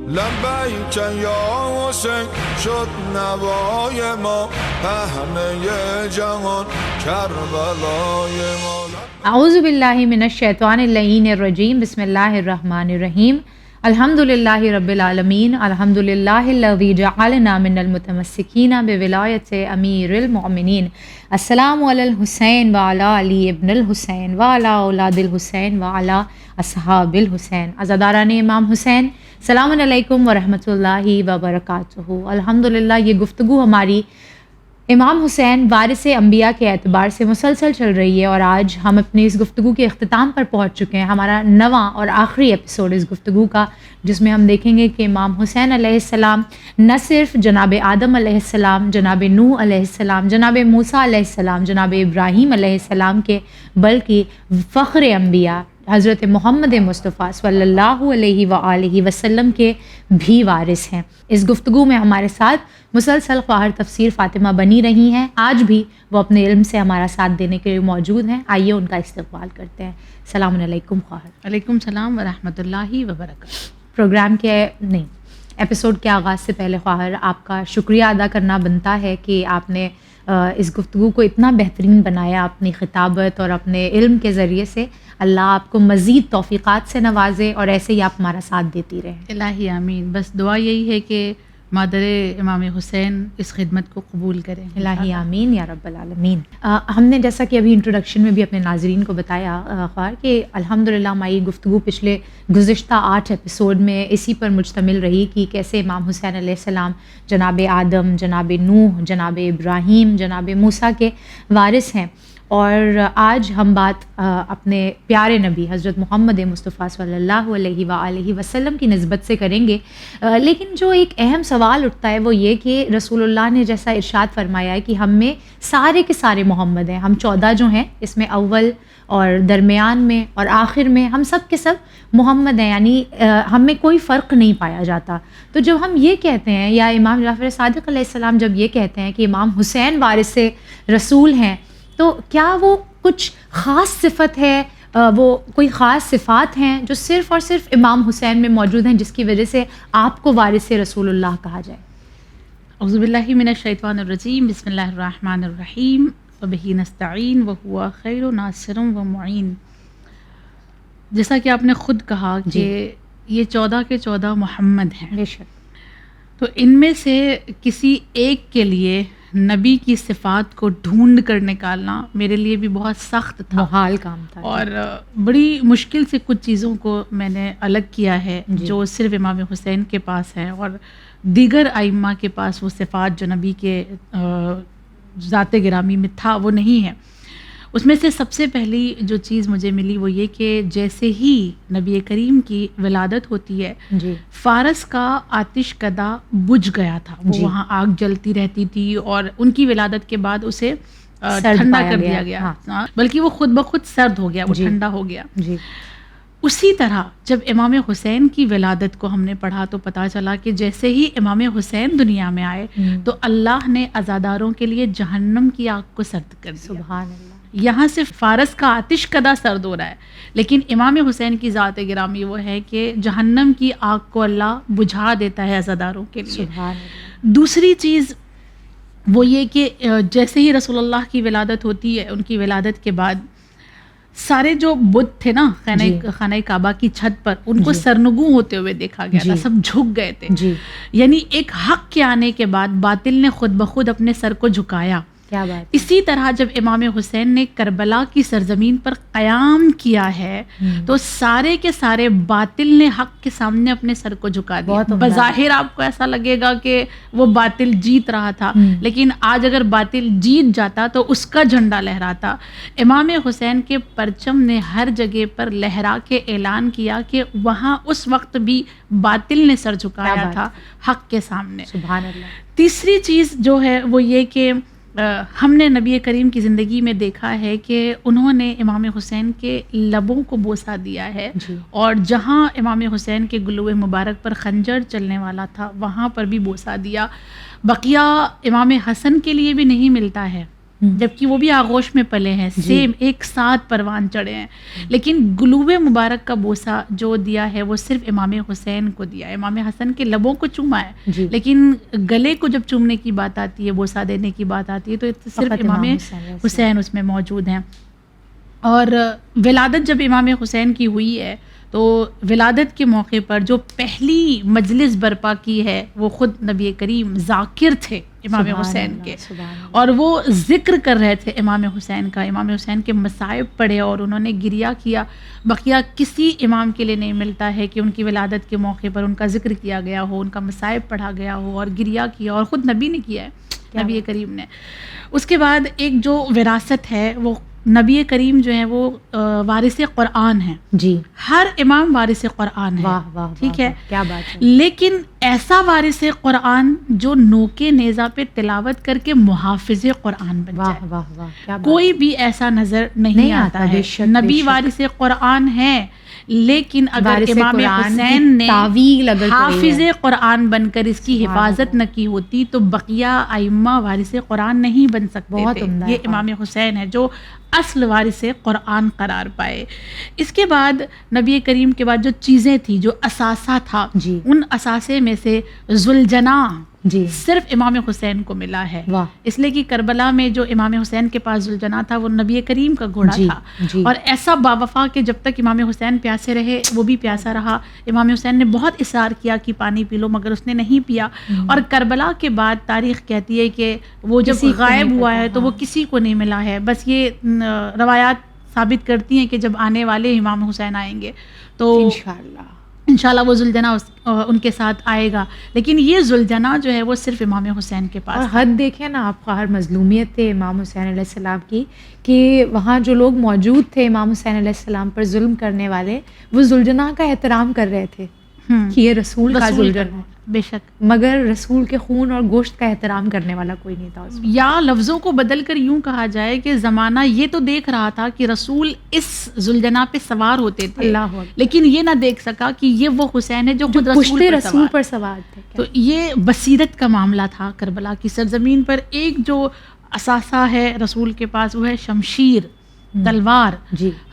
لبیک یا حسین شد نوای ما همه جهان کربلای ما. اعوذ باللہ من الشیطان اللعین الرجیم. بسم اللہ الرحمن الرحیم. الحمد للہ رب العالمین. الحمد للہ الذی جعلنا من المتمسکین بولایت امیر المؤمنین. السلام علی الحسین وعلی علی ابن الحسین وعلی اولاد الحسین وعلی اصحاب الحسین. عزاداران امام حسین السلام علیکم ورحمۃ اللہ وبرکاتہ. الحمدللہ یہ گفتگو ہماری امام حسین وارث انبیاء کے اعتبار سے مسلسل چل رہی ہے، اور آج ہم اپنی اس گفتگو کے اختتام پر پہنچ چکے ہیں. ہمارا 9واں اور آخری ایپیسوڈ اس گفتگو کا، جس میں ہم دیکھیں گے کہ امام حسین علیہ السلام نہ صرف جناب آدم علیہ السلام، جناب نوح علیہ السلام، جناب موسیٰ علیہ السلام، جناب ابراہیم علیہ السلام کے، بلکہ فخر انبیاء حضرت محمد مصطفیٰ صلی اللہ علیہ وآلہ وسلم کے بھی وارث ہیں. اس گفتگو میں ہمارے ساتھ مسلسل خواہر تفسیر فاطمہ بنی رہی ہیں. آج بھی وہ اپنے علم سے ہمارا ساتھ دینے کے لیے موجود ہیں. آئیے ان کا استقبال کرتے ہیں. السلام علیکم خواہر. وعلیکم السلام ورحمۃ اللہ وبرکاتہ. پروگرام کے ایپیسوڈ کے آغاز سے پہلے خواہر آپ کا شکریہ ادا کرنا بنتا ہے کہ آپ نے اس گفتگو کو اتنا بہترین بنایا اپنی خطابت اور اپنے علم کے ذریعے سے. اللہ آپ کو مزید توفیقات سے نوازے اور ایسے ہی آپ ہمارا ساتھ دیتی رہیں. الہی آمین. بس دعا یہی ہے کہ مادر امام حسین اس خدمت کو قبول کریں. الہی آمین یا رب العالمین. ہم نے جیسا کہ ابھی انٹروڈکشن میں بھی اپنے ناظرین کو بتایا خواہر کہ الحمدللہ ہماری گفتگو پچھلے گزشتہ 8 ایپیسوڈ میں اسی پر مشتمل رہی کہ کیسے امام حسین علیہ السلام جناب آدم، جناب نوح، جناب ابراہیم، جناب موسیٰ کے وارث ہیں. اور آج ہم بات اپنے پیارے نبی حضرت محمد مصطفیٰ صلی اللہ علیہ وآلہ وسلم کی نسبت سے کریں گے. لیکن جو ایک اہم سوال اٹھتا ہے وہ یہ کہ رسول اللہ نے جیسا ارشاد فرمایا ہے کہ ہم میں سارے کے سارے محمد ہیں. ہم 14 جو ہیں، اس میں اول اور درمیان میں اور آخر میں ہم سب کے سب محمد ہیں، یعنی ہم میں کوئی فرق نہیں پایا جاتا. تو جب ہم یہ کہتے ہیں، یا امام جعفر صادق علیہ السلام جب یہ کہتے ہیں کہ امام حسین وارث رسول ہیں، تو کیا وہ کچھ خاص صفت ہے، وہ کوئی خاص صفات ہیں جو صرف اور صرف امام حسین میں موجود ہیں جس کی وجہ سے آپ کو وارث رسول اللہ کہا جائے؟ اعوذ باللہ من الشیطان الرجیم. بسم اللہ الرحمن الرحیم. وبہ نستعین وہو خیر ناصر و معین. جیسا کہ آپ نے خود کہا کہ یہ 14 کے 14 محمد ہیں. بے شک. تو ان میں سے کسی ایک کے لیے نبی کی صفات کو ڈھونڈ کر نکالنا میرے لیے بھی بہت سخت تھا، محال کام تھا، اور بڑی مشکل سے کچھ چیزوں کو میں نے الگ کیا ہے جو صرف امام حسین کے پاس ہیں، اور دیگر ائمہ کے پاس وہ صفات جو نبی کے ذات گرامی میں تھا وہ نہیں ہے. اس میں سے سب سے پہلی جو چیز مجھے ملی وہ یہ کہ جیسے ہی نبی کریم کی ولادت ہوتی ہے، فارس کا آتش کدا بجھ گیا تھا. وہ وہاں آگ جلتی رہتی تھی، اور ان کی ولادت کے بعد اسے ٹھنڈا کر دیا گیا، بلکہ وہ خود بخود سرد ہو گیا، وہ ٹھنڈا ہو گیا. اسی طرح جب امام حسین کی ولادت کو ہم نے پڑھا تو پتہ چلا کہ جیسے ہی امام حسین دنیا میں آئے تو اللہ نے عزاداروں کے لیے جہنم کی آگ کو سرد کر دیا. سبحان اللہ. یہاں سے فارس کا آتش کدا سرد ہو رہا ہے، لیکن امام حسین کی ذات گرامی وہ ہے کہ جہنم کی آگ کو اللہ بجھا دیتا ہے عزاداروں کے لیے. سبحان اللہ. دوسری دوسری چیز وہ یہ کہ جیسے ہی رسول اللہ کی ولادت ہوتی ہے، ان کی ولادت کے بعد سارے جو بت تھے نا خانہ کعبہ کی چھت پر، ان کو سرنگوں ہوتے ہوئے دیکھا گیا تھا، سب جھک گئے تھے. یعنی ایک حق کے آنے کے بعد باطل نے خود بخود اپنے سر کو جھکایا. کیا بات. اسی طرح جب امام حسین نے کربلا کی سرزمین پر قیام کیا ہے تو سارے کے سارے باطل نے حق کے سامنے اپنے سر کو جھکا دیا. بظاہر آپ کو ایسا لگے گا کہ وہ باطل جیت رہا تھا، لیکن آج اگر باطل جیت جاتا تو اس کا جھنڈا لہراتا. امام حسین کے پرچم نے ہر جگہ پر لہرا کے اعلان کیا کہ وہاں اس وقت بھی باطل نے سر جھکایا تھا حق کے سامنے. سبحان اللہ. تیسری چیز جو ہے وہ یہ کہ ہم نے نبی کریم کی زندگی میں دیکھا ہے کہ انہوں نے امام حسین کے لبوں کو بوسہ دیا ہے، اور جہاں امام حسین کے گلوئے مبارک پر خنجر چلنے والا تھا وہاں پر بھی بوسہ دیا. بقیہ امام حسن کے لیے بھی نہیں ملتا ہے. جبکہ وہ بھی آغوش میں پلے ہیں, سیم ایک ساتھ پروان چڑھے ہیں, لیکن گلوب مبارک کا بوسہ جو دیا ہے وہ صرف امام حسین کو دیا ہے. امام حسن کے لبوں کو چوما ہے, لیکن گلے کو جب چومنے کی بات آتی ہے, بوسہ دینے کی بات آتی ہے, تو صرف امام حسین اس میں موجود ہیں. اور ولادت جب امام حسین کی ہوئی ہے تو ولادت کے موقع پر جو پہلی مجلس برپا کی ہے وہ خود نبی کریم ذاکر تھے امام حسین کے, اور وہ ذکر کر رہے تھے امام حسین کا, امام حسین کے مصائب پڑھے اور انہوں نے گریہ کیا. بقیہ کسی امام کے لیے نہیں ملتا ہے کہ ان کی ولادت کے موقع پر ان کا ذکر کیا گیا ہو, ان کا مصائب پڑھا گیا ہو اور گریہ کیا, اور خود نبی نے کیا ہے, نبی کریم نے. اس کے بعد ایک جو وراثت ہے وہ نبی کریم جو ہے وہ وارث قرآن ہیں. جی, ہر امام وارث قرآن ہے. واہ واہ, ٹھیک ہے, کیا بات ہے. لیکن ایسا وارث قرآن جو نوکے نیزہ پہ تلاوت کر کے محافظ قرآن بن جائے, واہ واہ واہ, کیا بات. کوئی بھی ایسا نظر نہیں آتا ہے. نبی وارث قرآن ہے, لیکن اگر امام حسین نے حافظ قرآن بن کر اس کی حفاظت نہ کی ہوتی تو بقیہ ائمہ وارث قرآن نہیں بن سکتے تھے. یہ امام حسین ہے جو اصل وارث قرآن قرار پائے. اس کے بعد نبی کریم کے بعد جو چیزیں تھی, جو اثاثہ تھا, ان اثاثے میں سے ذوالجناح صرف امام حسین کو ملا ہے. اس لیے کہ کربلا میں جو امام حسین کے پاس ذوالجناح تھا وہ نبی کریم کا گھوڑا تھا, اور ایسا باوفا کہ جب تک امام حسین پیاسے رہے وہ بھی پیاسا رہا. امام حسین نے بہت اصرار کیا کہ پانی پی لو, مگر اس نے نہیں پیا. اور کربلا کے بعد تاریخ کہتی ہے کہ وہ جب غائب ہوا ہے تو وہ کسی کو نہیں ملا ہے. بس یہ روایات ثابت کرتی ہیں کہ جب آنے والے امام حسین آئیں گے تو انشاءاللہ وہ ذوالجناح ان کے ساتھ آئے گا, لیکن یہ ذوالجناح جو ہے وہ صرف امام حسین کے پاس. اور حد دیکھیں نا آپ کا, ہر مظلومیت تھے امام حسین علیہ السلام کی, کہ وہاں جو لوگ موجود تھے امام حسین علیہ السلام پر ظلم کرنے والے, وہ ذوالجناح کا احترام کر رہے تھے کہ یہ رسول کا ذوالجناح, بے شک, مگر رسول کے خون اور گوشت کا احترام کرنے والا کوئی نہیں تھا اس میں. یا لفظوں کو بدل کر یوں کہا جائے کہ زمانہ یہ تو دیکھ رہا تھا کہ رسول اس ذوالجناح پہ سوار ہوتے تھے, لیکن یہ نہ دیکھ سکا کہ یہ وہ حسین ہے جو خود رسول پر سوار تھے. تو یہ بصیرت کا معاملہ تھا کربلا کی سرزمین پر. ایک جو اثاثہ ہے رسول کے پاس وہ ہے شمشیر, تلوار.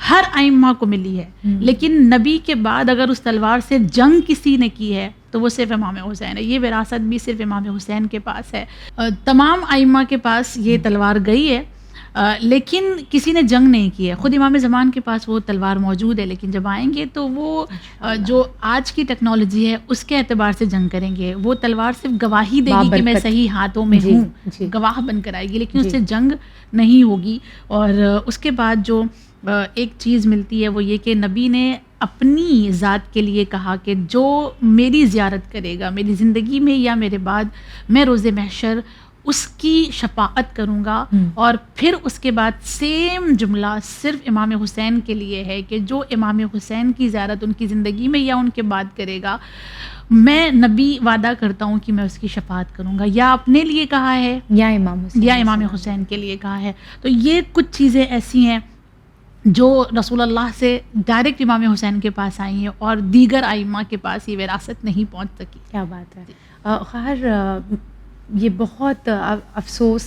ہر ائمہ کو ملی ہے, لیکن نبی کے بعد اگر اس تلوار سے جنگ کسی نے کی ہے تو وہ صرف امام حسین ہے. یہ وراثت بھی صرف امام حسین کے پاس ہے. تمام ائمہ کے پاس یہ تلوار گئی ہے, لیکن کسی نے جنگ نہیں کی ہے. خود امام زمان کے پاس وہ تلوار موجود ہے, لیکن جب آئیں گے تو وہ جو آج کی ٹیکنالوجی ہے اس کے اعتبار سے جنگ کریں گے. وہ تلوار صرف گواہی دے گی کہ میں صحیح ہاتھوں میں ہوں, گواہ بن کر آئے گی, لیکن اس سے جنگ نہیں ہوگی. اور اس کے بعد جو ایک چیز ملتی ہے وہ یہ کہ نبی نے اپنی ذات کے لیے کہا کہ جو میری زیارت کرے گا میری زندگی میں یا میرے بعد, میں روز محشر اس کی شفاعت کروں گا. اور پھر اس کے بعد سیم جملہ صرف امام حسین کے لیے ہے کہ جو امام حسین کی زیارت ان کی زندگی میں یا ان کے بعد کرے گا, میں نبی وعدہ کرتا ہوں کہ میں اس کی شفاعت کروں گا. یا اپنے لیے کہا ہے یا امام حسین کے لیے کہا ہے. تو یہ کچھ چیزیں ایسی ہیں جو رسول اللہ سے ڈائریکٹ امام حسین کے پاس آئی ہیں اور دیگر ائمہ کے پاس یہ وراثت نہیں پہنچ سکی. کیا بات ہے. خیر یہ بہت افسوس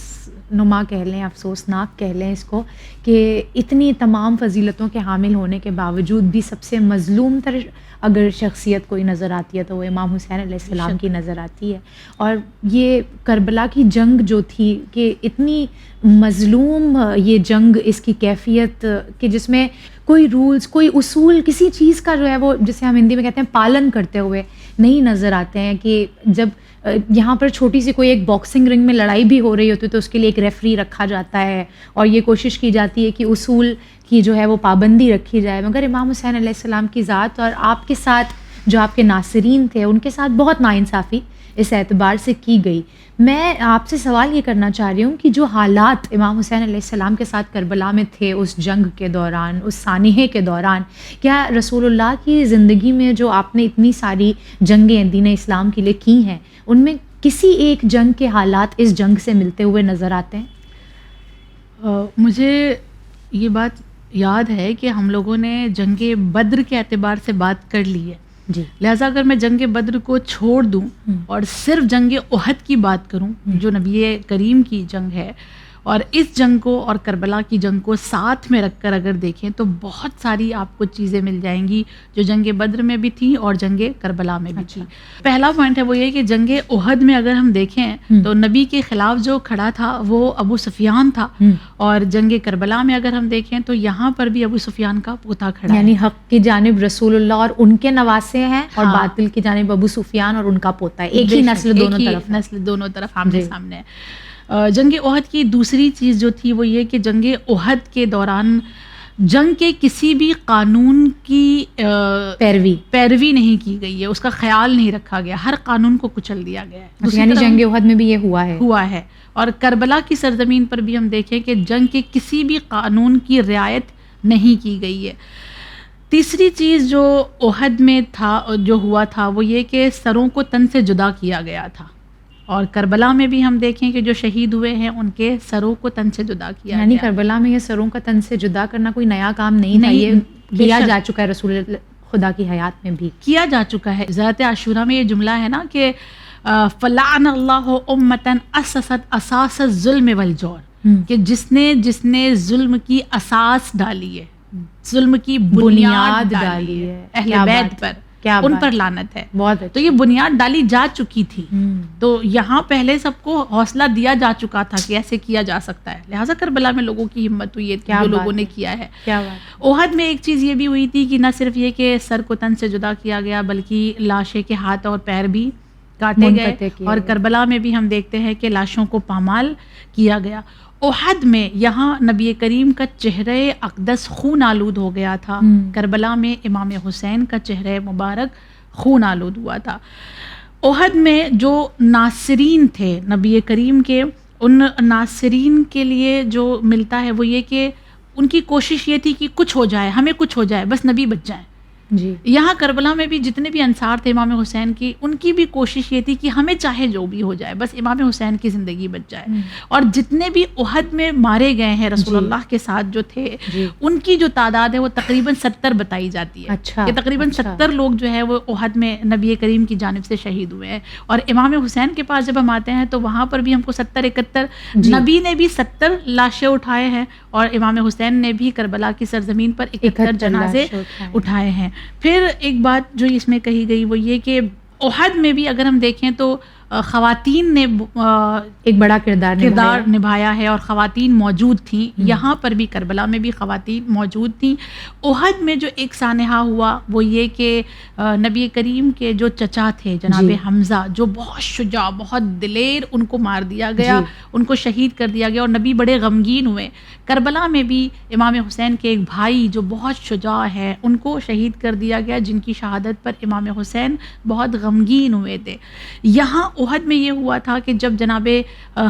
نما کہہ لیں, افسوسناک کہہ لیں اس کو, کہ اتنی تمام فضیلتوں کے حامل ہونے کے باوجود بھی سب سے مظلوم تر اگر شخصیت کوئی نظر آتی ہے تو وہ امام حسین علیہ السلام کی نظر آتی ہے. اور یہ کربلا کی جنگ جو تھی کہ اتنی مظلوم یہ جنگ, اس کی کیفیت کہ جس میں کوئی رولز, کوئی اصول, کسی چیز کا جو ہے وہ جسے ہم ہندی میں کہتے ہیں پالن کرتے ہوئے نہیں نظر آتے ہیں. کہ جب یہاں پر چھوٹی سی کوئی ایک باکسنگ رنگ میں لڑائی بھی ہو رہی ہوتی ہے تو اس کے لیے ایک ریفری رکھا جاتا ہے اور یہ کوشش کی جاتی ہے کہ اصول کی جو ہے وہ پابندی رکھی جائے. مگر امام حسین علیہ السلام کی ذات اور آپ کے ساتھ جو آپ کے ناصرین تھے ان کے ساتھ بہت ناانصافی اس اعتبار سے کی گئی. میں آپ سے سوال یہ کرنا چاہ رہی ہوں کہ جو حالات امام حسین علیہ السلام کے ساتھ کربلا میں تھے اس جنگ کے دوران, اس سانحے کے دوران, کیا رسول اللہ کی زندگی میں جو آپ نے اتنی ساری جنگیں دین اسلام کے لیے کی ہیں ان میں کسی ایک جنگ کے حالات اس جنگ سے ملتے ہوئے نظر آتے ہیں؟ مجھے یہ بات یاد ہے کہ ہم لوگوں نے جنگ بدر کے اعتبار سے بات کر لی ہے. لہٰذا اگر میں جنگ بدر کو چھوڑ دوں اور صرف جنگ احد کی بات کروں جو نبی کریم کی جنگ ہے, اور اس جنگ کو اور کربلا کی جنگ کو ساتھ میں رکھ کر اگر دیکھیں تو بہت ساری آپ کو چیزیں مل جائیں گی جو جنگ بدر میں بھی تھی اور جنگ کربلا میں بھی تھی. پہلا پوائنٹ ہے وہ یہ کہ جنگ احد میں اگر ہم دیکھیں تو نبی کے خلاف جو کھڑا تھا وہ ابو سفیان تھا, اور جنگ کربلا میں اگر ہم دیکھیں تو یہاں پر بھی ابو سفیان کا پوتا کھڑا ہے, یعنی حق کی جانب رسول اللہ اور ان کے نواسے ہیں, اور باطل کی جانب ابو سفیان اور ان کا پوتا ہے, ایک ہی نسل دونوں طرف آمنے سامنے ہے. جنگ احد کی دوسری چیز جو تھی وہ یہ کہ جنگ احد کے دوران جنگ کے کسی بھی قانون کی پیروی نہیں کی گئی ہے, اس کا خیال نہیں رکھا گیا, ہر قانون کو کچل دیا گیا ہے. یعنی جنگ احد میں بھی یہ ہوا ہے. اور کربلا کی سرزمین پر بھی ہم دیکھیں کہ جنگ کے کسی بھی قانون کی رعایت نہیں کی گئی ہے. تیسری چیز جو احد میں تھا جو ہوا تھا وہ یہ کہ سروں کو تن سے جدا کیا گیا تھا, اور کربلا میں بھی ہم دیکھیں کہ جو شہید ہوئے ہیں ان کے سروں کو تن سے جدا کیا یعنی کربلا میں یہ سروں کا تن سے جدا کرنا کوئی نیا کام نہیں تھا, یہ کیا جا چکا ہے, رسول خدا کی حیات میں بھی کیا جا چکا ہے. ذات عاشورہ میں یہ جملہ ہے نا کہ فلعن اللہ امتن اسست اساس الظلم والجور, کہ جس نے ظلم کی اساس ڈالی ہے, ظلم کی بنیاد ڈالی ہے اہل بیت پر, ان پر لعنت ہے. بہت تو یہ بنیاد ڈالی جا چکی تھی, تو یہاں پہلے سب کو حوصلہ دیا جا چکا تھا کہ ایسے کیا جا سکتا ہے, لہٰذا کربلا میں لوگوں کی ہمت ہوئی ہے جو لوگوں نے کیا ہے. احد میں ایک چیز یہ بھی ہوئی تھی کہ نہ صرف یہ کہ سر کو تن سے جدا کیا گیا بلکہ لاشیں کے ہاتھ اور پیر بھی کاٹے گئے, اور کربلا میں بھی ہم دیکھتے ہیں کہ لاشوں کو پامال کیا گیا. احد میں یہاں نبی کریم کا چہرہ اقدس خون آلود ہو گیا تھا, کربلا میں امام حسین کا چہرہ مبارک خون آلود ہوا تھا. احد میں جو ناصرین تھے نبی کریم کے, ان ناصرین کے لیے جو ملتا ہے وہ یہ کہ ان کی کوشش یہ تھی کہ کچھ ہو جائے, ہمیں کچھ ہو جائے, بس نبی بچ جائیں. جی یہاں کربلا میں بھی جتنے بھی انصار تھے امام حسین کی, ان کی بھی کوشش یہ تھی کہ ہمیں چاہے جو بھی ہو جائے بس امام حسین کی زندگی بچ جائے. اور جتنے بھی احد میں مارے گئے ہیں رسول اللہ کے ساتھ جو تھے, ان کی جو تعداد ہے وہ تقریباً 70 بتائی جاتی ہے. اچھا, کہ تقریباً 70 لوگ جو ہے وہ احد میں نبی کریم کی جانب سے شہید ہوئے ہیں. اور امام حسین کے پاس جب ہم آتے ہیں تو وہاں پر بھی ہم کو 70-71 نبی نے بھی 70 لاشیں اٹھائے ہیں, اور امام حسین نے بھی کربلا کی سرزمین پر 71 جنازے اٹھائے ہیں. پھر ایک بات جو اس میں کہی گئی وہ یہ کہ احد میں بھی اگر ہم دیکھیں تو خواتین نے ایک بڑا کردار نبھایا ہے, اور خواتین موجود تھیں. یہاں پر بھی کربلا میں بھی خواتین موجود تھیں. احد میں جو ایک سانحہ ہوا وہ یہ کہ نبی کریم کے جو چچا تھے جناب حمزہ, جو بہت شجاع بہت دلیر, ان کو مار دیا گیا, ان کو شہید کر دیا گیا, اور نبی بڑے غمگین ہوئے. کربلا میں بھی امام حسین کے ایک بھائی جو بہت شجاع ہے ان کو شہید کر دیا گیا, جن کی شہادت پر امام حسین بہت غمگین ہوئے تھے. یہاں احد میں یہ ہوا تھا کہ جب جناب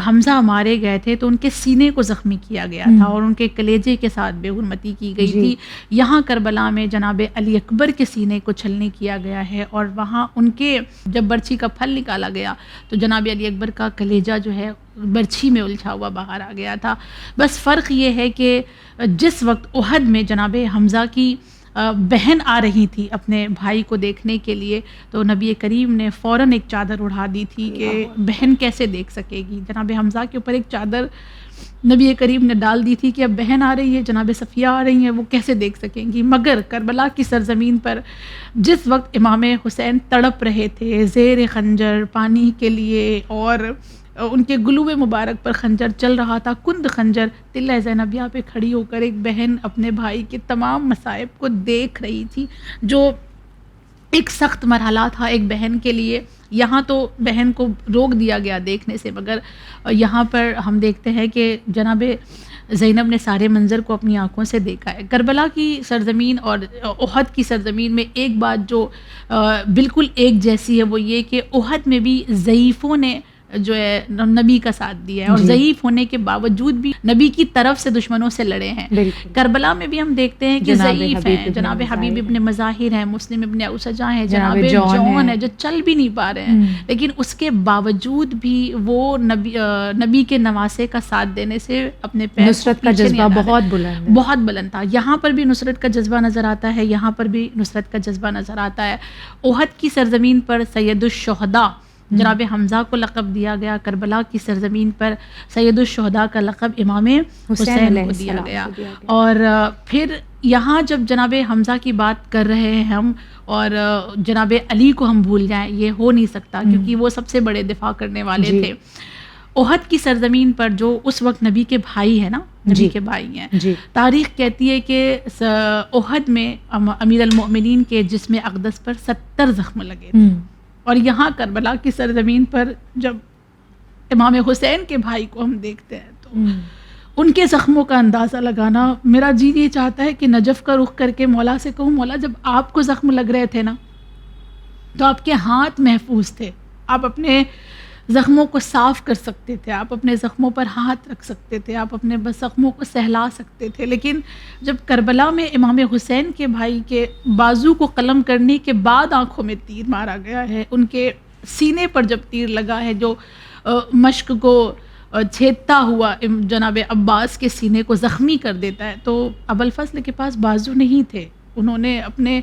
حمزہ مارے گئے تھے تو ان کے سینے کو زخمی کیا گیا تھا, اور ان کے کلیجے کے ساتھ بے حرمتی کی گئی تھی. یہاں کربلا میں جناب علی اکبر کے سینے کو چھلنی کیا گیا ہے, اور وہاں ان کے جب برچھی کا پھل نکالا گیا تو جناب علی اکبر کا کلیجہ جو ہے برچھی میں الجھا ہوا باہر آ گیا تھا. بس فرق یہ ہے کہ جس وقت احد میں جناب حمزہ کی بہن آ رہی تھی اپنے بھائی کو دیکھنے کے لیے, تو نبی کریم نے فوراً ایک چادر اڑا دی تھی کہ بہن کیسے دیکھ سکے گی. جناب حمزہ کے اوپر ایک چادر نبی کریم نے ڈال دی تھی کہ اب بہن آ رہی ہے, جناب صفیہ آ رہی ہیں, وہ کیسے دیکھ سکیں گی. مگر کربلا کی سرزمین پر جس وقت امام حسین تڑپ رہے تھے زیر خنجر پانی کے لیے, اور ان کے گلوب مبارک پر خنجر چل رہا تھا, کند خنجر, تلہ زینبیہ پہ کھڑی ہو کر ایک بہن اپنے بھائی کے تمام مصائب کو دیکھ رہی تھی, جو ایک سخت مرحلہ تھا ایک بہن کے لیے. یہاں تو بہن کو روک دیا گیا دیکھنے سے, مگر یہاں پر ہم دیکھتے ہیں کہ جناب زینب نے سارے منظر کو اپنی آنکھوں سے دیکھا ہے. کربلا کی سرزمین اور احد کی سرزمین میں ایک بات جو بالکل ایک جیسی ہے وہ یہ کہ احد میں بھی ضعیفوں نے جو ہے نبی کا ساتھ دیا ہے, اور ضعیف ہونے کے باوجود بھی نبی کی طرف سے دشمنوں سے لڑے ہیں. کربلا میں بھی ہم دیکھتے ہیں کہ ضعیف ہیں, جناب حبیب ابن مظاہر ہیں, مسلم ابن اوسجا ہیں, جناب جون ہے جو چل بھی نہیں پا رہے ہیں, لیکن اس کے باوجود بھی وہ نبی کے نواسے کا ساتھ دینے سے اپنے پیر نصرت کا جذبہ بہت بلند تھا. یہاں پر بھی نصرت کا جذبہ نظر آتا ہے, یہاں پر بھی نصرت کا جذبہ نظر آتا ہے. احد کی سرزمین پر سید الشہداء جناب حمزہ کو لقب دیا گیا، کربلا کی سرزمین پر سید الشہداء کا لقب امام حسین کو دیا گیا. اور پھر یہاں جب جناب حمزہ کی بات کر رہے ہیں ہم اور جناب علی کو ہم بھول جائیں، یہ ہو نہیں سکتا کیونکہ وہ سب سے بڑے دفاع کرنے والے تھے. احد کی سرزمین پر جو اس وقت نبی کے بھائی ہیں نا، نبی کے بھائی ہیں، تاریخ کہتی ہے کہ احد میں امیر المؤمنین کے جسم اقدس پر 70 زخم لگے تھے. اور یہاں کربلا کی سرزمین پر جب امام حسین کے بھائی کو ہم دیکھتے ہیں تو ان کے زخموں کا اندازہ لگانا، میرا جی یہ چاہتا ہے کہ نجف کا رخ کر کے مولا سے کہوں، مولا جب آپ کو زخم لگ رہے تھے نا تو آپ کے ہاتھ محفوظ تھے، آپ اپنے زخموں کو صاف کر سکتے تھے، آپ اپنے زخموں پر ہاتھ رکھ سکتے تھے، آپ اپنے زخموں کو سہلا سکتے تھے. لیکن جب کربلا میں امام حسین کے بھائی کے بازو کو قلم کرنے کے بعد آنکھوں میں تیر مارا گیا ہے، ان کے سینے پر جب تیر لگا ہے جو مشک کو چھیدتا ہوا جناب عباس کے سینے کو زخمی کر دیتا ہے، تو ابوالفضل کے پاس بازو نہیں تھے. انہوں نے اپنے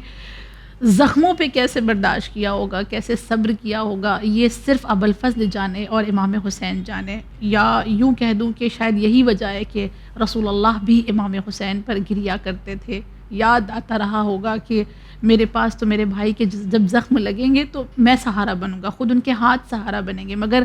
زخموں پہ کیسے برداشت کیا ہوگا، کیسے صبر کیا ہوگا، یہ صرف ابوالفضل جانے اور امام حسین جانے. یا یوں کہہ دوں کہ شاید یہی وجہ ہے کہ رسول اللہ بھی امام حسین پر گریا کرتے تھے. یاد آتا رہا ہوگا کہ میرے پاس تو میرے بھائی کے جب زخم لگیں گے تو میں سہارا بنوں گا، خود ان کے ہاتھ سہارا بنیں گے، مگر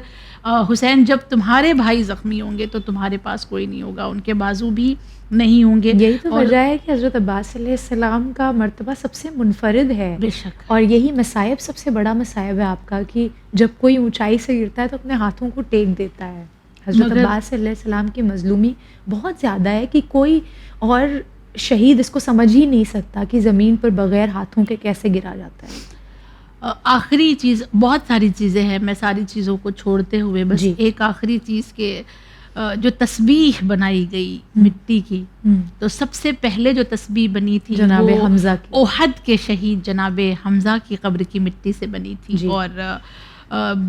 حسین جب تمہارے بھائی زخمی ہوں گے تو تمہارے پاس کوئی نہیں ہوگا، ان کے بازو بھی نہیں ہوں گے. یہی تو وجہ ہے کہ حضرت عباس علیہ السلام کا مرتبہ سب سے منفرد ہے. بے شک. اور یہی مصائب سب سے بڑا مصائب ہے آپ کا کہ جب کوئی اونچائی سے گرتا ہے تو اپنے ہاتھوں کو ٹیک دیتا ہے. حضرت عباس علیہ السلام کی مظلومی بہت زیادہ ہے کہ کوئی اور شہید اس کو سمجھ ہی نہیں سکتا کہ زمین پر بغیر ہاتھوں کے کیسے گرا جاتا ہے. آخری چیز، بہت ساری چیزیں ہیں، میں ساری چیزوں کو چھوڑتے ہوئے بس ایک آخری چیز کہ جو تسبیح بنائی گئی مٹی کی، تو سب سے پہلے جو تسبیح بنی تھی جناب حمزہ کی، احد کے شہید جناب حمزہ کی قبر کی مٹی سے بنی تھی. اور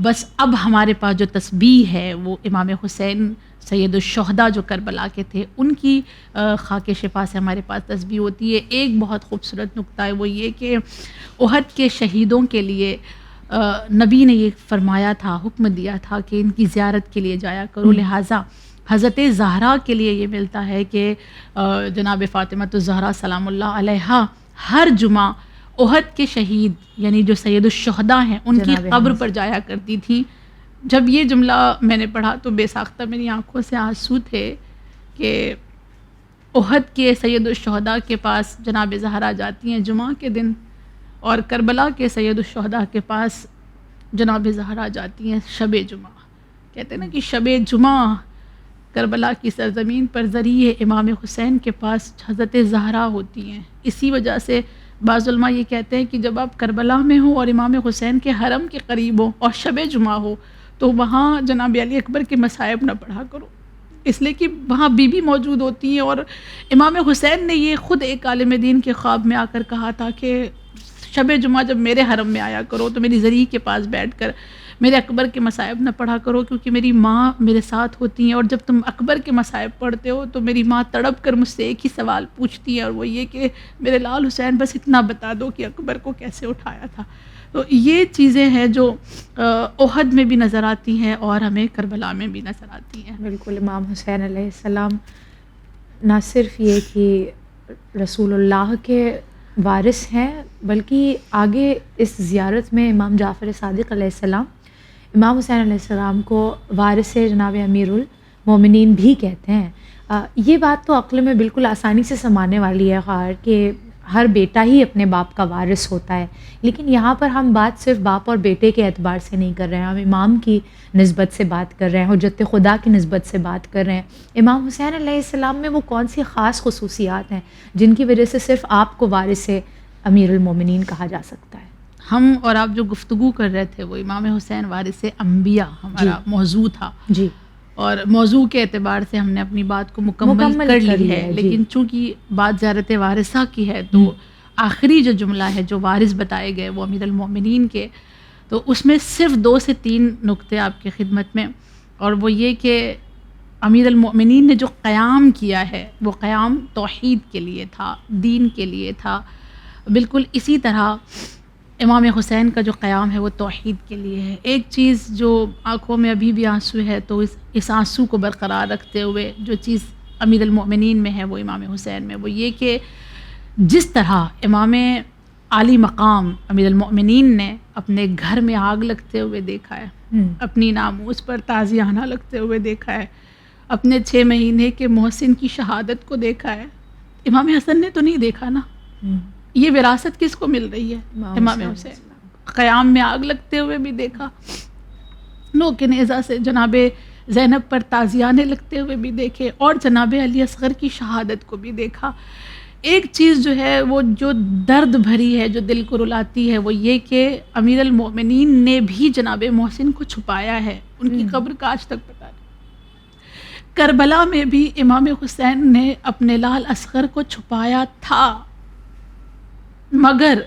بس اب ہمارے پاس جو تسبیح ہے وہ امام حسین سید الشہداء جو کربلا کے تھے ان کی خاک شفا سے ہمارے پاس تسبیح ہوتی ہے. ایک بہت خوبصورت نقطہ ہے وہ یہ کہ احد کے شہیدوں کے لیے نبی نے یہ فرمایا تھا، حکم دیا تھا کہ ان کی زیارت کے لیے جایا کرو. لہٰذا حضرت زہرا کے لیے یہ ملتا ہے کہ جناب فاطمۃ الزہرا سلام اللہ علیہا ہر جمعہ احد کے شہید یعنی جو سید الشہداء ہیں ان کی قبر پر جایا کرتی تھیں. جب یہ جملہ میں نے پڑھا تو بے ساختہ میری آنکھوں سے آنسو تھے کہ احد کے سید الشہداء کے پاس جناب زہرا جاتی ہیں جمعہ کے دن، اور کربلا کے سید الشہداء کے پاس جناب زہرا جاتی ہیں شب جمعہ. کہتے ہیں نا کہ شب جمعہ کربلا کی سرزمین پر ذریعہ امام حسین کے پاس حضرت زہرا ہوتی ہیں. اسی وجہ سے بعض علماء یہ کہتے ہیں کہ جب آپ کربلا میں ہو اور امام حسین کے حرم کے قریب ہو اور شب جمعہ ہو تو وہاں جناب علی اکبر کے مصائب نہ پڑھا کرو، اس لیے کہ وہاں بی بی موجود ہوتی ہیں. اور امام حسین نے یہ خود ایک عالم دین کے خواب میں آ کر کہا تھا کہ شب جمعہ جب میرے حرم میں آیا کرو تو میری ذریعہ کے پاس بیٹھ کر میرے اکبر کے مصائب نہ پڑھا کرو، کیونکہ میری ماں میرے ساتھ ہوتی ہیں، اور جب تم اکبر کے مصائب پڑھتے ہو تو میری ماں تڑپ کر مجھ سے ایک ہی سوال پوچھتی ہے، اور وہ یہ کہ میرے لال حسین بس اتنا بتا دو کہ اکبر کو کیسے اٹھایا تھا. تو یہ چیزیں ہیں جو احد میں بھی نظر آتی ہیں اور ہمیں کربلا میں بھی نظر آتی ہیں. بالکل. امام حسین علیہ السلام نہ صرف یہ کہ رسول اللہ کے وارث ہیں بلکہ آگے اس زیارت میں امام جعفر صادق علیہ السلام امام حسین علیہ السلام کو وارث جناب امیر المومنین بھی کہتے ہیں. یہ بات تو عقل میں بالکل آسانی سے سمانے والی ہے خیر کہ ہر بیٹا ہی اپنے باپ کا وارث ہوتا ہے، لیکن یہاں پر ہم بات صرف باپ اور بیٹے کے اعتبار سے نہیں کر رہے ہیں، ہم امام کی نسبت سے بات کر رہے ہیں، حجت خدا کی نسبت سے بات کر رہے ہیں. امام حسین علیہ السلام میں وہ کون سی خاص خصوصیات ہیں جن کی وجہ سے صرف آپ کو وارث امیر المومنین کہا جا سکتا ہے؟ ہم اور آپ جو گفتگو کر رہے تھے وہ امام حسین وارث انبیاء ہمارا موضوع تھا، جی، اور موضوع کے اعتبار سے ہم نے اپنی بات کو مکمل کر لی ہے. لیکن چونکہ بات زیارت وارثہ کی ہے تو آخری جو جملہ ہے جو وارث بتائے گئے وہ امیر المومنین کے، تو اس میں صرف 2 سے 3 نقطے آپ کی خدمت میں، اور وہ یہ کہ امیر المومنین نے جو قیام کیا ہے وہ قیام توحید کے لیے تھا، دین کے لیے تھا. بالکل اسی طرح امام حسین کا جو قیام ہے وہ توحید کے لیے ہے. ایک چیز جو آنکھوں میں ابھی بھی آنسو ہے تو اس آنسو کو برقرار رکھتے ہوئے جو چیز امیر المؤمنین میں ہے وہ امام حسین میں، وہ یہ کہ جس طرح امام عالی مقام امیر المؤمنین نے اپنے گھر میں آگ لگتے ہوئے دیکھا ہے، اپنی ناموس پر تازیانہ لگتے ہوئے دیکھا ہے، اپنے 6 مہینے کے محسن کی شہادت کو دیکھا ہے، امام حسن نے تو نہیں دیکھا نا. یہ وراثت کس کو مل رہی ہے؟ امام حسین. قیام میں آگ لگتے ہوئے بھی دیکھا، نوک نیزہ سے جناب زینب پر تازیانے لگتے ہوئے بھی دیکھے، اور جناب علی اصغر کی شہادت کو بھی دیکھا. ایک چیز جو ہے وہ جو درد بھری ہے، جو دل کو رلاتی ہے، وہ یہ کہ امیر المؤمنین نے بھی جناب محسن کو چھپایا ہے، ان کی قبر کا آج تک پتہ نہیں. کربلا میں بھی امام حسین نے اپنے لال اصغر کو چھپایا تھا، مگر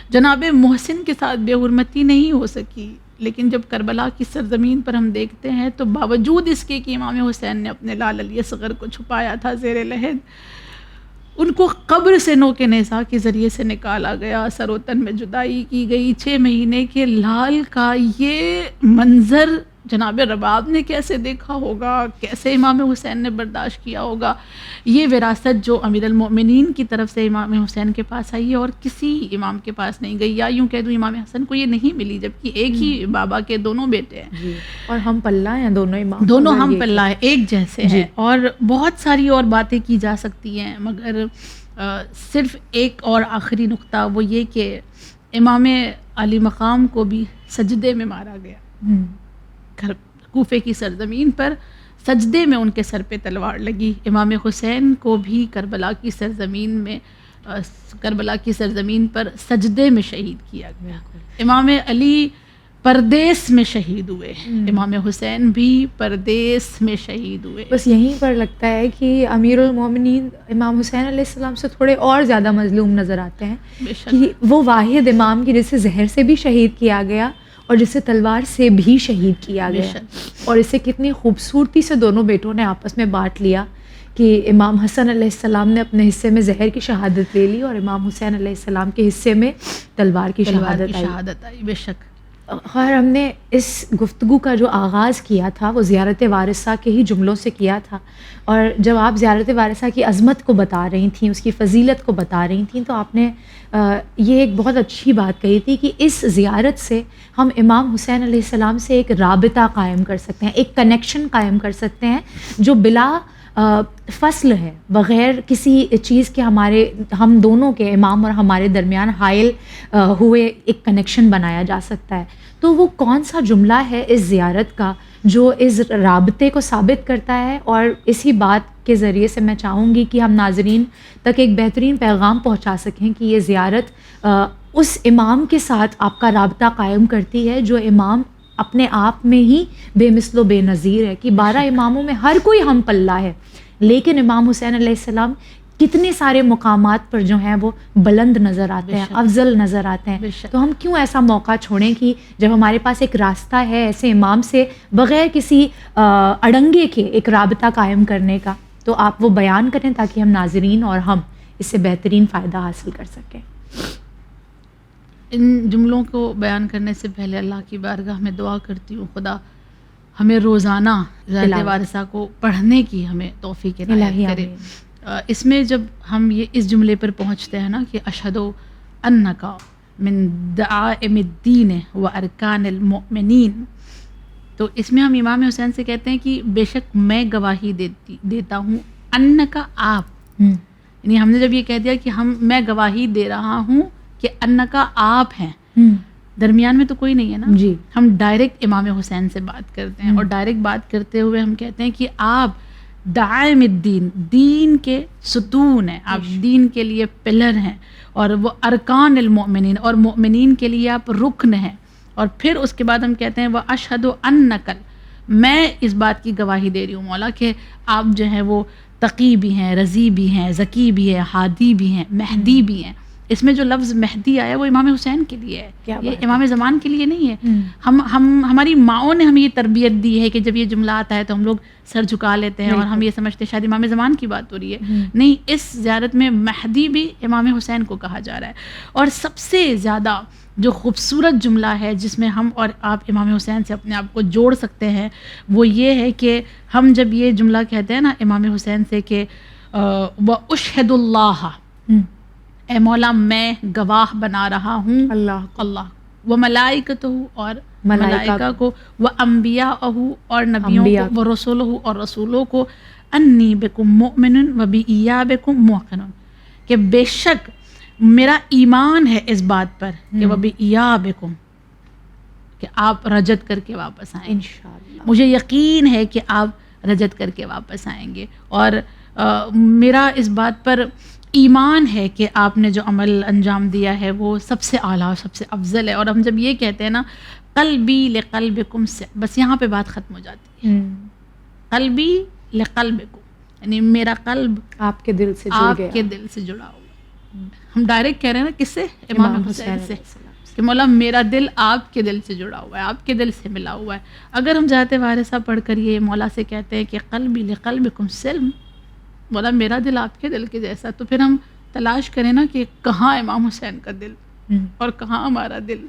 جناب محسن کے ساتھ بے حرمتی نہیں ہو سکی. لیکن جب کربلا کی سرزمین پر ہم دیکھتے ہیں تو باوجود اس کے کہ امام حسین نے اپنے لال علی اصغر کو چھپایا تھا زیر لحد، ان کو قبر سے نوک نیزہ کے ذریعے سے نکالا گیا، سر و تن میں جدائی کی گئی. 6 مہینے کے لال کا یہ منظر جناب رباب نے کیسے دیکھا ہوگا، کیسے امام حسین نے برداشت کیا ہوگا. یہ وراثت جو امیر المؤمنین کی طرف سے امام حسین کے پاس آئی ہے اور کسی امام کے پاس نہیں گئی، یا یوں کہہ دوں امام حسن کو یہ نہیں ملی، جبکہ ایک ہی بابا کے دونوں بیٹے ہیں اور ہم پلہ ہیں، دونوں امام دونوں ہم پلہ ہیں، ایک جیسے ہیں. اور بہت ساری اور باتیں کی جا سکتی ہیں، مگر صرف ایک اور آخری نقطہ وہ یہ کہ امام علی مقام کو بھی سجدے میں مارا گیا. کوفے کی سرزمین پر سجدے میں ان کے سر پہ تلوار لگی. امام حسین کو بھی کربلا کی سرزمین پر سجدے میں شہید کیا گیا. امام علی پردیس میں شہید ہوئے، امام حسین بھی پردیس میں شہید ہوئے. بس یہیں پر لگتا ہے کہ امیر المومنین امام حسین علیہ السلام سے تھوڑے اور زیادہ مظلوم نظر آتے ہیں، کہ وہ واحد امام کی جسے زہر سے بھی شہید کیا گیا اور جسے تلوار سے بھی شہید کیا گیا، اور اسے کتنی خوبصورتی سے دونوں بیٹوں نے آپس میں بانٹ لیا کہ امام حسن علیہ السلام نے اپنے حصے میں زہر کی شہادت لے لی اور امام حسین علیہ السلام کے حصے میں تلوار کی شہادت آئی. بے شک. خیر، ہم نے اس گفتگو کا جو آغاز کیا تھا وہ زیارت وارثہ کے ہی جملوں سے کیا تھا، اور جب آپ زیارت وارثہ کی عظمت کو بتا رہی تھیں، اس کی فضیلت کو بتا رہی تھیں، تو آپ نے یہ ایک بہت اچھی بات کہی تھی کہ اس زیارت سے ہم امام حسین علیہ السلام سے ایک رابطہ قائم کر سکتے ہیں، ایک کنیکشن قائم کر سکتے ہیں جو بلا فصل ہے، بغیر کسی چیز کے ہم دونوں کے امام اور ہمارے درمیان حائل ہوئے ایک کنیکشن بنایا جا سکتا ہے. تو وہ کون سا جملہ ہے اس زیارت کا جو اس رابطے کو ثابت کرتا ہے؟ اور اسی بات کے ذریعے سے میں چاہوں گی کہ ہم ناظرین تک ایک بہترین پیغام پہنچا سکیں کہ یہ زیارت اس امام کے ساتھ آپ کا رابطہ قائم کرتی ہے جو امام اپنے آپ میں ہی بے مثل و بے نظیر ہے، کہ 12 اماموں میں ہر کوئی ہم پلہ ہے، لیکن امام حسین علیہ السلام کتنے سارے مقامات پر جو ہیں وہ بلند نظر آتے ہیں، افضل نظر آتے ہیں. تو ہم کیوں ایسا موقع چھوڑیں کہ جب ہمارے پاس ایک راستہ ہے ایسے امام سے بغیر کسی اڑنگے کے ایک رابطہ قائم کرنے کا، تو آپ وہ بیان کریں تاکہ ہم ناظرین اور ہم اس سے بہترین فائدہ حاصل کر سکیں. ان جملوں کو بیان کرنے سے پہلے اللہ کی بارگاہ میں دعا کرتی ہوں خدا ہمیں روزانہ زیارت وارثہ کو پڑھنے کی ہمیں توفیق عنایت کرے. اس میں جب ہم یہ اس جملے پر پہنچتے ہیں نا کہ اشہدو انکا من دعائم الدین و ارکان المؤمنین، تو اس میں ہم امام حسین سے کہتے ہیں کہ بے شک میں گواہی دیتا ہوں، انکا آپ، یعنی ہم نے جب یہ کہہ دیا کہ میں گواہی دے رہا ہوں کہ انکا آپ ہیں، درمیان میں تو کوئی نہیں ہے نا. جی. ہم ڈائریکٹ امام حسین سے بات کرتے ہیں، اور ڈائریکٹ بات کرتے ہوئے ہم کہتے ہیں کہ آپ دائم الدین، دین کے ستون ہیں، آپ دین کے لیے پلر ہیں، اور وہ ارکان المؤمنین، اور مؤمنین کے لیے آپ رکن ہیں. اور پھر اس کے بعد ہم کہتے ہیں وہ اشہد انکل، میں اس بات کی گواہی دے رہی ہوں مولا کہ آپ جو ہیں وہ تقی بھی ہیں، رضی بھی ہیں، ذکی بھی ہیں، ہادی بھی ہیں، مہدی بھی ہیں. اس میں جو لفظ مہدی آیا وہ امام حسین کے لیے ہے، یہ امام زمان کے لیے نہیں ہے۔ ہماری ماؤں نے ہمیں یہ تربیت دی ہے کہ جب یہ جملہ آتا ہے تو ہم لوگ سر جھکا لیتے ہیں اور ہم یہ سمجھتے ہیں شاید امام زمان کی بات ہو رہی ہے، نہیں، اس زیارت میں مہدی بھی امام حسین کو کہا جا رہا ہے۔ اور سب سے زیادہ جو خوبصورت جملہ ہے جس میں ہم اور آپ امام حسین سے اپنے آپ کو جوڑ سکتے ہیں وہ یہ ہے کہ ہم جب یہ جملہ کہتے ہیں نا امام حسین سے کہ وَأُشْهِدُ اللَّهَ، اے مولا میں گواہ بنا رہا ہوں اللہ وملائکتہ اور ملائکہ کو، وانبیاءہ اور نبیوں کو، ورسولہ اور رسولوں کو، انی بکم مؤمن وبایابکم موقن، کہ بے شک میرا ایمان ہے اس بات پر کہ وبایابکم، کہ آپ رجت کر کے واپس آئیں، انشاءاللہ مجھے یقین ہے کہ آپ رجت کر کے واپس آئیں گے، اور میرا اس بات پر ایمان ہے کہ آپ نے جو عمل انجام دیا ہے وہ سب سے اعلیٰ، سب سے افضل ہے۔ اور ہم جب یہ کہتے ہیں نا قلبی لقلبکم سے، بس یہاں پہ بات ختم ہو جاتی ہے، قلبی لقلبکم، یعنی میرا قلب آپ کے دل سے جڑ گیا، آپ کے دل سے جڑا ہوا۔ ہم ڈائریکٹ کہہ رہے ہیں نا کس سے؟ امام حسین سے، کہ مولا میرا دل آپ کے دل سے جڑا ہوا ہے، آپ کے دل سے ملا ہوا ہے۔ اگر ہم جاتے وارثہ پڑھ کر یہ مولا سے کہتے ہیں کہ قلبی لقلبکم سلم، مولا میرا دل آپ کے دل کے جیسا، تو پھر ہم تلاش کریں نا کہ کہاں امام حسین کا دل اور کہاں ہمارا دل۔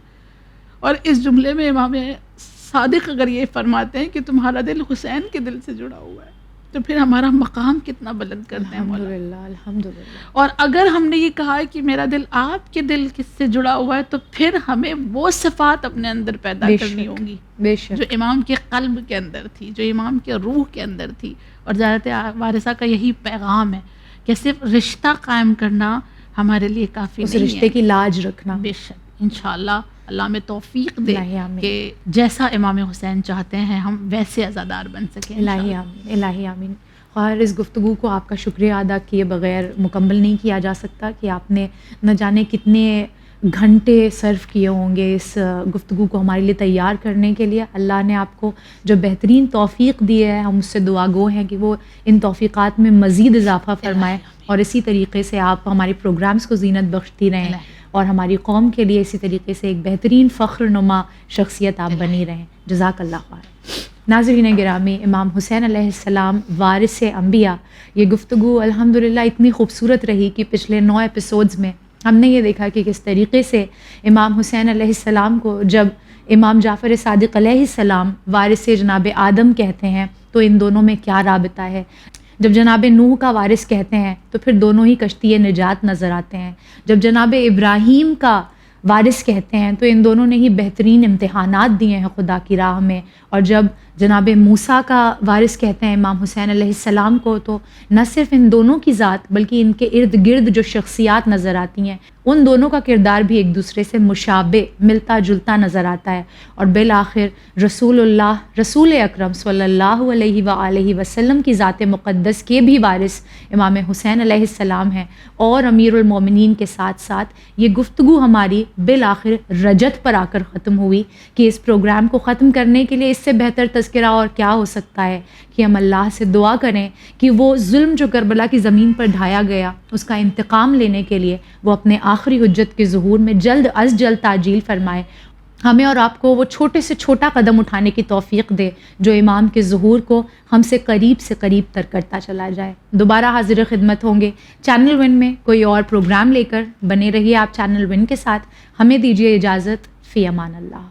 اور اس جملے میں امام صادق اگر یہ فرماتے ہیں کہ تمہارا دل حسین کے دل سے جڑا ہوا ہے، تو پھر ہمارا مقام کتنا بلند کرتے ہیں مولا۔ الحمدللہ۔ اور اگر ہم نے یہ کہا ہے کہ میرا دل آپ کے دل سے جڑا ہوا ہے، تو پھر ہمیں وہ صفات اپنے اندر پیدا کرنی ہوں گی بے شک، جو امام کے قلب کے اندر تھی، جو امام کے روح کے اندر تھی۔ اور زیارت وارثہ کا یہی پیغام ہے کہ صرف رشتہ قائم کرنا ہمارے لیے کافی نہیں ہے، اس رشتے کی لاج رکھنا۔ بے شک انشاءاللہ اللہ میں توفیق دے کہ جیسا امام حسین چاہتے ہیں ہم ویسے عزادار بن سکیں۔ الہی آمین، الہی آمین۔ اور اس گفتگو کو آپ کا شکریہ ادا کیے بغیر مکمل نہیں کیا جا سکتا کہ آپ نے نہ جانے کتنے گھنٹے صرف کیے ہوں گے اس گفتگو کو ہمارے لیے تیار کرنے کے لیے۔ اللہ نے آپ کو جو بہترین توفیق دی ہے، ہم اس سے دعا گو ہیں کہ وہ ان توفیقات میں مزید اضافہ فرمائے، اور اسی طریقے سے آپ ہمارے پروگرامز کو زینت بخشتی رہیں اور ہماری قوم کے لیے اسی طریقے سے ایک بہترین فخر نما شخصیت آپ بنی رہیں۔ جزاک اللہ خیر۔ ناظرین گرامی، امام حسین علیہ السلام وارث انبیاء، یہ گفتگو الحمدللہ اتنی خوبصورت رہی کہ پچھلے 9 ایپیسوڈز میں ہم نے یہ دیکھا کہ کس طریقے سے امام حسین علیہ السلام کو جب امام جعفر صادق علیہ السلام وارث جناب آدم کہتے ہیں تو ان دونوں میں کیا رابطہ ہے، جب جناب نوح کا وارث کہتے ہیں تو پھر دونوں ہی کشتی نجات نظر آتے ہیں، جب جناب ابراہیم کا وارث کہتے ہیں تو ان دونوں نے ہی بہترین امتحانات دیے ہیں خدا کی راہ میں، اور جب جناب موسیٰ کا وارث کہتے ہیں امام حسین علیہ السلام کو تو نہ صرف ان دونوں کی ذات بلکہ ان کے ارد گرد جو شخصیات نظر آتی ہیں ان دونوں کا کردار بھی ایک دوسرے سے مشابہ، ملتا جلتا نظر آتا ہے، اور بالآخر رسول اکرم صلی اللہ علیہ وآلہ وسلم کی ذات مقدس کے بھی وارث امام حسین علیہ السلام ہیں، اور امیر المومنین کے ساتھ ساتھ یہ گفتگو ہماری بالآخر رجت پر آ کر ختم ہوئی کہ اس پروگرام کو ختم کرنے کے لیے اس سے بہتر تذکرہ اور کیا ہو سکتا ہے کہ ہم اللہ سے دعا کریں کہ وہ ظلم جو کربلا کی زمین پر ڈھایا گیا اس کا انتقام لینے کے لیے وہ اپنے آخری حجت کے ظہور میں جلد از جلد تعجیل فرمائے، ہمیں اور آپ کو وہ چھوٹے سے چھوٹا قدم اٹھانے کی توفیق دے جو امام کے ظہور کو ہم سے قریب تر کرتا چلا جائے۔ دوبارہ حاضر خدمت ہوں گے چینل ون میں کوئی اور پروگرام لے کر، بنے رہیے آپ چینل ون کے ساتھ۔ ہمیں دیجیے اجازت، فی امان اللہ۔